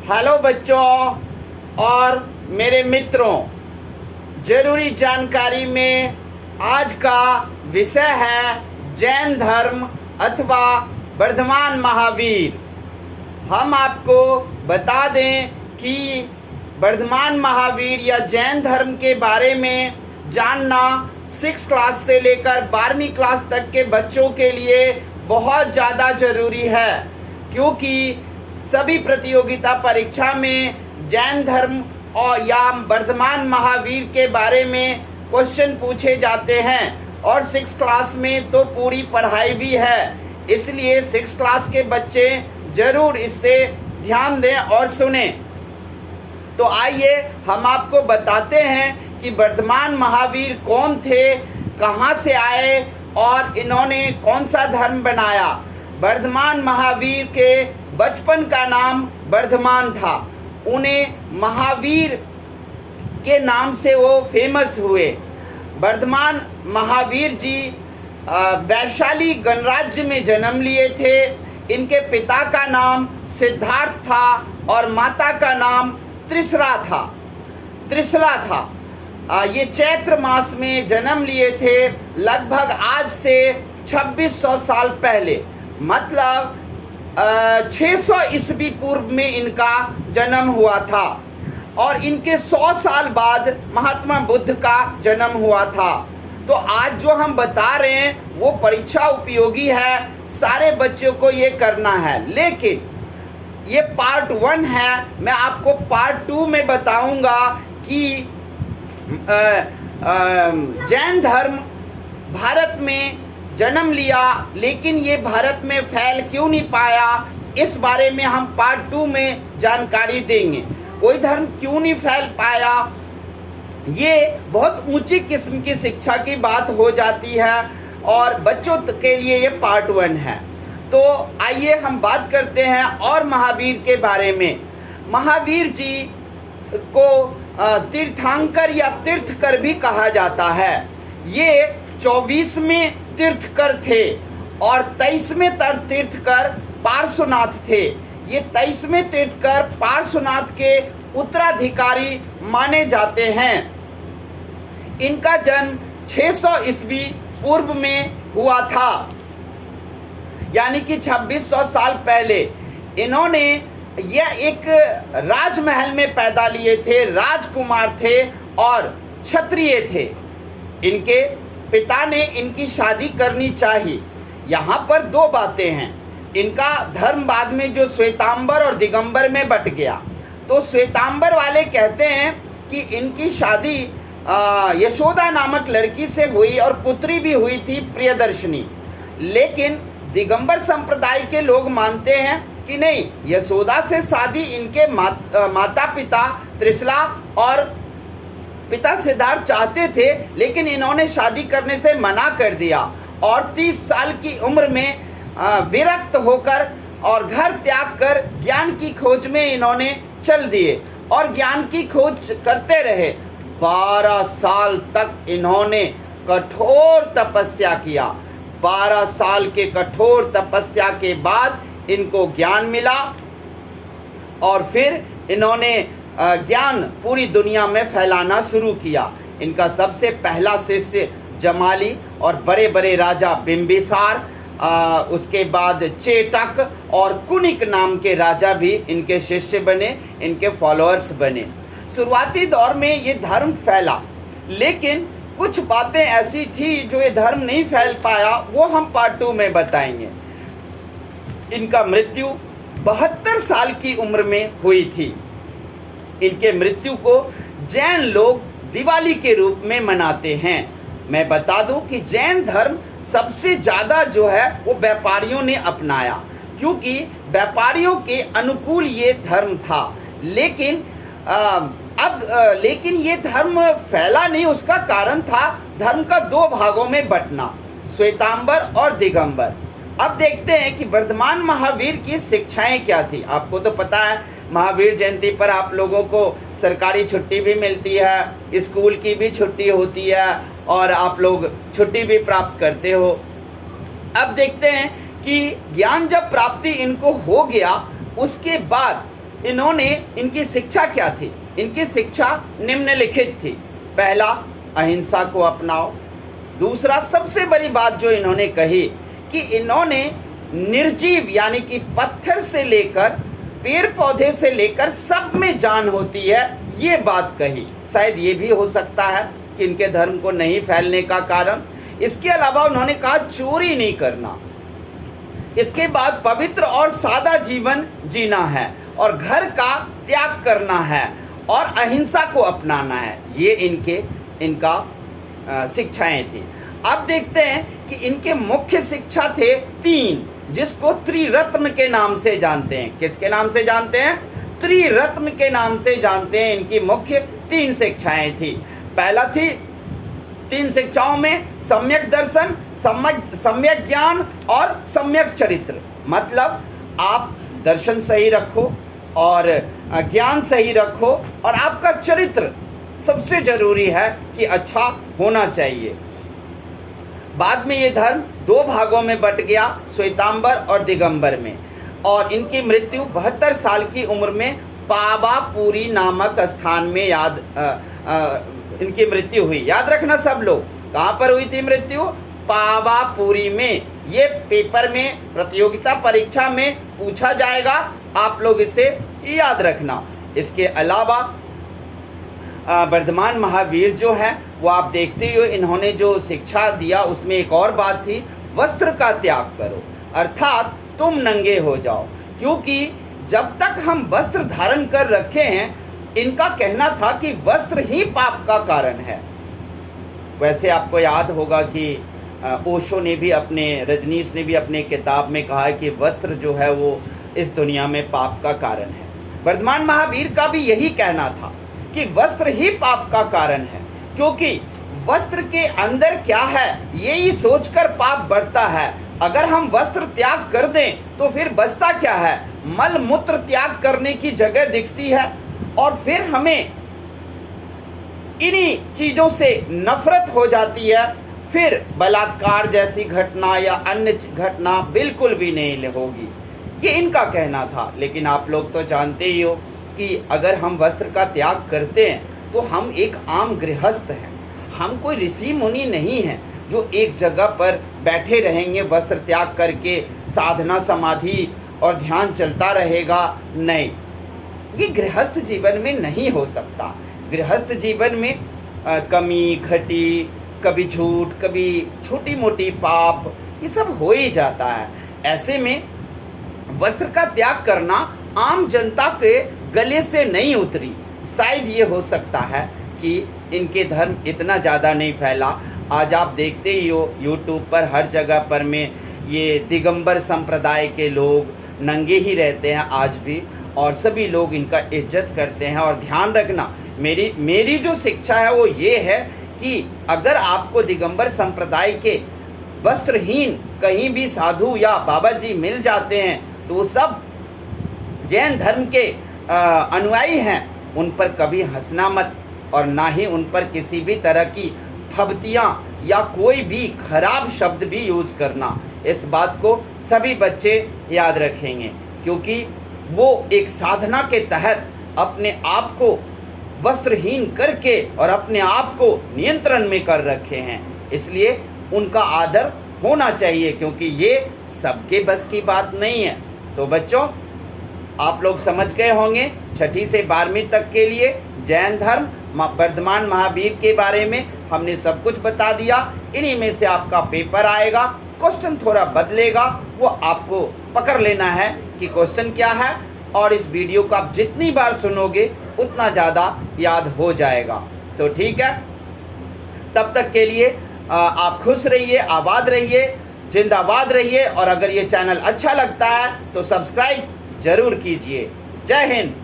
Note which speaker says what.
Speaker 1: Hello बच्चों और मेरे मित्रों, जरूरी जानकारी में आज का विषय है जैन धर्म अथवा वर्धमान महावीर। हम आपको बता दें कि वर्धमान महावीर या जैन धर्म के बारे में जानना 6 क्लास से लेकर 12वीं क्लास तक के बच्चों के लिए बहुत ज़्यादा ज़रूरी है, क्योंकि सभी प्रतियोगिता परीक्षा में जैन धर्म और या वर्धमान महावीर के बारे में क्वेश्चन पूछे जाते हैं और 6 क्लास में तो पूरी पढ़ाई भी है। इसलिए 6 क्लास के बच्चे ज़रूर इससे ध्यान दें और सुनें। तो आइए हम आपको बताते हैं कि वर्धमान महावीर कौन थे, कहाँ से आए और इन्होंने कौन सा धर्म बनाया। वर्धमान महावीर के बचपन का नाम वर्धमान था। उन्हें महावीर के नाम से वो फेमस हुए। वर्धमान महावीर जी वैशाली गणराज्य में जन्म लिए थे। इनके पिता का नाम सिद्धार्थ था और माता का नाम त्रिशला था। ये चैत्र मास में जन्म लिए थे, लगभग आज से 2600 साल पहले, मतलब 600 ईस्वी पूर्व में इनका जन्म हुआ था। और इनके 100 साल बाद महात्मा बुद्ध का जन्म हुआ था। तो आज जो हम बता रहे हैं वो परीक्षा उपयोगी है, सारे बच्चों को ये करना है। लेकिन ये पार्ट 1 है, मैं आपको पार्ट 2 में बताऊंगा कि जैन धर्म भारत में जन्म लिया लेकिन ये भारत में फैल क्यों नहीं पाया, इस बारे में हम पार्ट 2 में जानकारी देंगे। कोई धर्म क्यों नहीं फैल पाया, ये बहुत ऊंची किस्म की शिक्षा की बात हो जाती है और बच्चों के लिए ये पार्ट 1 है। तो आइए हम बात करते हैं और महावीर के बारे में। महावीर जी को तीर्थंकर या तीर्थकर भी कहा जाता है। ये 24वें तीर्थकर थे और 23वें तीर्थकर पार्श्वनाथ थे। ये 23वें तीर्थकर पार्श्वनाथ के उत्तराधिकारी माने जाते हैं। इनका जन्म 600 ईस्वी पूर्व में हुआ था, यानी कि 2600 साल पहले। इन्होंने यह एक राजमहल में पैदा लिए थे, राजकुमार थे और क्षत्रिय थे। इनके पिता ने इनकी शादी करनी चाहिए। यहाँ पर 2 बातें हैं। इनका धर्म बाद में जो श्वेतांबर और दिगंबर में बट गया। तो श्वेतांबर वाले कहते हैं कि इनकी शादी यशोदा नामक लड़की से हुई और पुत्री भी हुई थी, प्रियदर्शनी। लेकिन दिगंबर संप्रदाय के लोग मानते हैं कि नहीं, यशोदा से शादी इनके माता पिता त्रिशला और पिता सिद्धार्थ चाहते थे, लेकिन इन्होंने शादी करने से मना कर दिया और 30 साल की उम्र में विरक्त होकर और घर त्याग कर ज्ञान की खोज में इन्होंने चल दिए और ज्ञान की खोज करते रहे। 12 साल तक इन्होंने कठोर तपस्या किया। 12 साल के कठोर तपस्या के बाद इनको ज्ञान मिला और फिर इन्होंने ज्ञान पूरी दुनिया में फैलाना शुरू किया। इनका सबसे पहला शिष्य जमाली और बड़े बड़े राजा बिंबिसार, उसके बाद चेटक और कुनिक नाम के राजा भी इनके शिष्य बने, इनके फॉलोअर्स बने। शुरुआती दौर में ये धर्म फैला, लेकिन कुछ बातें ऐसी थी जो ये धर्म नहीं फैल पाया, वो हम पार्ट 2 में बताएंगे। इनका मृत्यु 72 साल की उम्र में हुई थी। इनके मृत्यु को जैन लोग दिवाली के रूप में मनाते हैं। मैं बता दूं कि जैन धर्म सबसे ज़्यादा जो है वो व्यापारियों ने अपनाया, क्योंकि व्यापारियों के अनुकूल ये धर्म था। लेकिन लेकिन ये धर्म फैला नहीं। उसका कारण था धर्म का 2 भागों में बंटना, श्वेतांबर और दिगंबर। अब देखते हैं कि वर्धमान महावीर की शिक्षाएं क्या थी। आपको तो पता है महावीर जयंती पर आप लोगों को सरकारी छुट्टी भी मिलती है, स्कूल की भी छुट्टी होती है और आप लोग छुट्टी भी प्राप्त करते हो। अब देखते हैं कि ज्ञान जब प्राप्ति इनको हो गया, उसके बाद इन्होंने, इनकी शिक्षा क्या थी? इनकी शिक्षा निम्नलिखित थी। पहला, अहिंसा को अपनाओ। दूसरा, सबसे बड़ी बात जो इन्होंने कही कि इन्होंने निर्जीव यानी कि पत्थर से लेकर पेड़ पौधे से लेकर सब में जान होती है, ये बात कही। शायद ये भी हो सकता है कि इनके धर्म को नहीं फैलने का कारण। इसके अलावा उन्होंने कहा चोरी नहीं करना। इसके बाद पवित्र और सादा जीवन जीना है और घर का त्याग करना है और अहिंसा को अपनाना है। ये इनका शिक्षाएं थी। अब देखते हैं कि इनके मुख्य शिक्षा थे 3, जिसको त्रिरत्न के नाम से जानते हैं। किसके नाम से जानते हैं? त्रिरत्न के नाम से जानते हैं। इनकी मुख्य 3 शिक्षाएं थी। पहला थी, 3 शिक्षाओं में सम्यक दर्शन, सम्यक ज्ञान और सम्यक चरित्र। मतलब आप दर्शन सही रखो और ज्ञान सही रखो और आपका चरित्र सबसे जरूरी है कि अच्छा होना चाहिए। बाद में ये धर्म 2 भागों में बट गया, श्वेतांबर और दिगंबर में, और इनकी मृत्यु 72 साल की उम्र में पावापुरी नामक स्थान में इनकी मृत्यु हुई। याद रखना सब लोग, कहाँ पर हुई थी मृत्यु? पावापुरी में। ये पेपर में, प्रतियोगिता परीक्षा में पूछा जाएगा, आप लोग इसे याद रखना। इसके अलावा वर्धमान महावीर जो है वो आप देखते ही हो, इन्होंने जो शिक्षा दिया उसमें एक और बात थी, वस्त्र का त्याग करो, अर्थात तुम नंगे हो जाओ। क्योंकि जब तक हम वस्त्र धारण कर रखे हैं, इनका कहना था कि वस्त्र ही पाप का कारण है। वैसे आपको याद होगा कि ओशो ने भी रजनीश ने भी अपने किताब में कहा है कि वस्त्र जो है वो इस दुनिया में पाप का कारण है। वर्धमान महावीर का भी यही कहना था कि वस्त्र ही पाप का कारण है, क्योंकि वस्त्र के अंदर क्या है यही सोचकर पाप बढ़ता है। अगर हम वस्त्र त्याग कर दें तो फिर बचता क्या है? मल मूत्र त्याग करने की जगह दिखती है और फिर हमें इन्हीं चीजों से नफरत हो जाती है। फिर बलात्कार जैसी घटना या अन्य घटना बिल्कुल भी नहीं होगी, ये इनका कहना था। लेकिन आप लोग तो जानते ही हो कि अगर हम वस्त्र का त्याग करते हैं तो हम एक आम गृहस्थ हैं, हम कोई ऋषि मुनि नहीं हैं जो एक जगह पर बैठे रहेंगे वस्त्र त्याग करके, साधना समाधि और ध्यान चलता रहेगा। नहीं, ये गृहस्थ जीवन में नहीं हो सकता। गृहस्थ जीवन में कमी घटी, कभी झूठ, कभी छोटी मोटी पाप, ये सब हो ही जाता है। ऐसे में वस्त्र का त्याग करना आम जनता के गले से नहीं उतरी। शायद ये हो सकता है कि इनके धर्म इतना ज़्यादा नहीं फैला। आज आप देखते ही हो यूट्यूब पर हर जगह पर में ये दिगंबर संप्रदाय के लोग नंगे ही रहते हैं आज भी, और सभी लोग इनका इज्जत करते हैं। और ध्यान रखना, मेरी जो शिक्षा है वो ये है कि अगर आपको दिगंबर संप्रदाय के वस्त्रहीन कहीं भी साधु या बाबा जी मिल जाते हैं तो सब जैन धर्म के अनुयायी हैं, उन पर कभी हंसना मत और ना ही उन पर किसी भी तरह की फब्तियाँ या कोई भी खराब शब्द भी यूज़ करना। इस बात को सभी बच्चे याद रखेंगे, क्योंकि वो एक साधना के तहत अपने आप को वस्त्रहीन करके और अपने आप को नियंत्रण में कर रखे हैं। इसलिए उनका आदर होना चाहिए, क्योंकि ये सबके बस की बात नहीं है। तो बच्चों, आप लोग समझ गए होंगे 6ठी से 12वीं तक के लिए जैन धर्म, वर्धमान महावीर के बारे में हमने सब कुछ बता दिया। इन्हीं में से आपका पेपर आएगा, क्वेश्चन थोड़ा बदलेगा, वो आपको पकड़ लेना है कि क्वेश्चन क्या है, और इस वीडियो को आप जितनी बार सुनोगे उतना ज़्यादा याद हो जाएगा। तो ठीक है, तब तक के लिए आप खुश रहिए, आबाद रहिए, जिंदाबाद रहिए, और अगर ये चैनल अच्छा लगता है तो सब्सक्राइब जरूर कीजिए। जय हिंद।